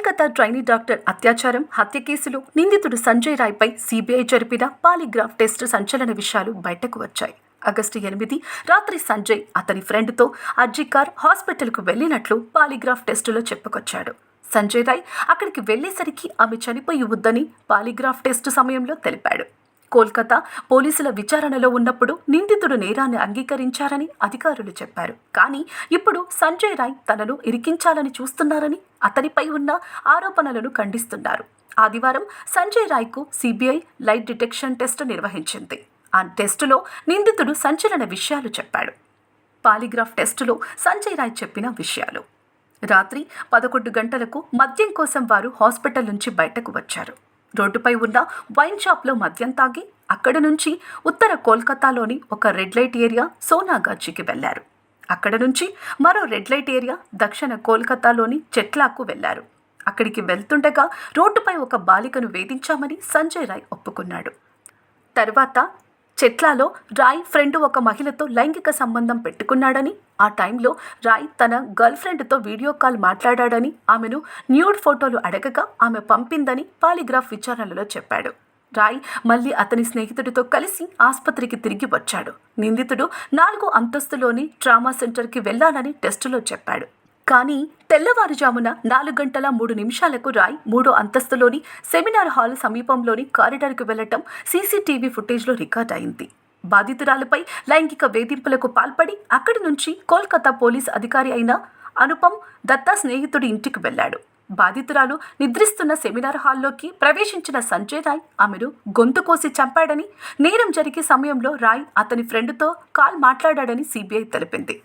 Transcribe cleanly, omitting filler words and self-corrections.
Kolkata trainee doctor అత్యాచారం హత్య కేసులో నిందితుడు సంజయ్ రాయ్పై సీబీఐ జరిపిన పాలిగ్రాఫ్ టెస్టు సంచలన విషయాలు బయటకు వచ్చాయి. ఆగస్టు 8 రాత్రి సంజయ్ అతని ఫ్రెండ్తో అర్జికార్ హాస్పిటల్కు వెళ్లినట్లు పాలిగ్రాఫ్ టెస్టులో చెప్పుకొచ్చాడు. సంజయ్ రాయ్ అక్కడికి వెళ్లేసరికి ఆమె చనిపోయి ఉందని పాలిగ్రాఫ్ టెస్టు సమయంలో తెలిపాడు. కోల్కతా పోలీసుల విచారణలో ఉన్నప్పుడు నిందితుడు నేరాన్ని అంగీకరించారని అధికారులు చెప్పారు. కానీ ఇప్పుడు సంజయ్ రాయ్ తనను ఇరికించాలని చూస్తున్నారని అతనిపై ఉన్న ఆరోపణలను ఖండిస్తున్నారు. ఆదివారం సంజయ్ రాయ్కు సీబీఐ లైట్ డిటెక్షన్ టెస్టు నిర్వహించింది. ఆ టెస్టులో నిందితుడు సంచలన విషయాలు చెప్పాడు. పాలిగ్రాఫ్ టెస్టులో సంజయ్ రాయ్ చెప్పిన విషయాలు: రాత్రి 11 గంటలకు మద్యం కోసం వారు హాస్పిటల్ నుంచి బయటకు వచ్చారు. రోడ్డుపై ఉన్న వైన్ షాప్లో మద్యం తాగి అక్కడి నుంచి ఉత్తర కోల్కతాలోని ఒక రెడ్ లైట్ ఏరియా సోనాగాచికి వెళ్లారు. అక్కడ నుంచి మరో రెడ్ లైట్ ఏరియా దక్షిణ కోల్కతాలోని చెట్లాకు వెళ్లారు. అక్కడికి వెళ్తుండగా రోడ్డుపై ఒక బాలికను వేధించామని సంజయ్ రాయ్ ఒప్పుకున్నాడు. తర్వాత చెట్లాలో రాయ్ ఫ్రెండ్ ఒక మహిళతో లైంగిక సంబంధం పెట్టుకున్నాడని, ఆ టైంలో రాయ్ తన గర్ల్ ఫ్రెండ్తో వీడియో కాల్ మాట్లాడాడని, ఆమెను న్యూడ్ ఫోటోలు అడగగా ఆమె పంపిందని పాలిగ్రాఫ్ విచారణలో చెప్పాడు. రాయ్ మళ్ళీ అతని స్నేహితుడితో కలిసి ఆసుపత్రికి తిరిగి వచ్చాడు. నిందితుడు 4వ అంతస్తులోని ట్రామా సెంటర్కి వెళ్లాలని టెస్టులో చెప్పాడు. కానీ తెల్లవారుజామున 4:03 రాయ్ 3వ అంతస్తులోని సెమినార్ హాల్ సమీపంలోని కారిడార్కు వెళ్లటం సీసీటీవీ ఫుటేజ్లో రికార్డ్ అయింది. బాధితురాలపై లైంగిక వేధింపులకు పాల్పడి అక్కడి నుంచి కోల్కతా పోలీస్ అధికారి అయిన అనుపమ్ దత్తా స్నేహితుడి ఇంటికి వెళ్లాడు. బాధితురాలు నిద్రిస్తున్న సెమినార్ హాల్లోకి ప్రవేశించిన సంజయ్ రాయ్ ఆమెను గొంతు కోసి చంపాడని, నేరం జరిగే సమయంలో రాయ్ అతని ఫ్రెండ్తో కాల్ మాట్లాడాడని సీబీఐ తెలిపింది.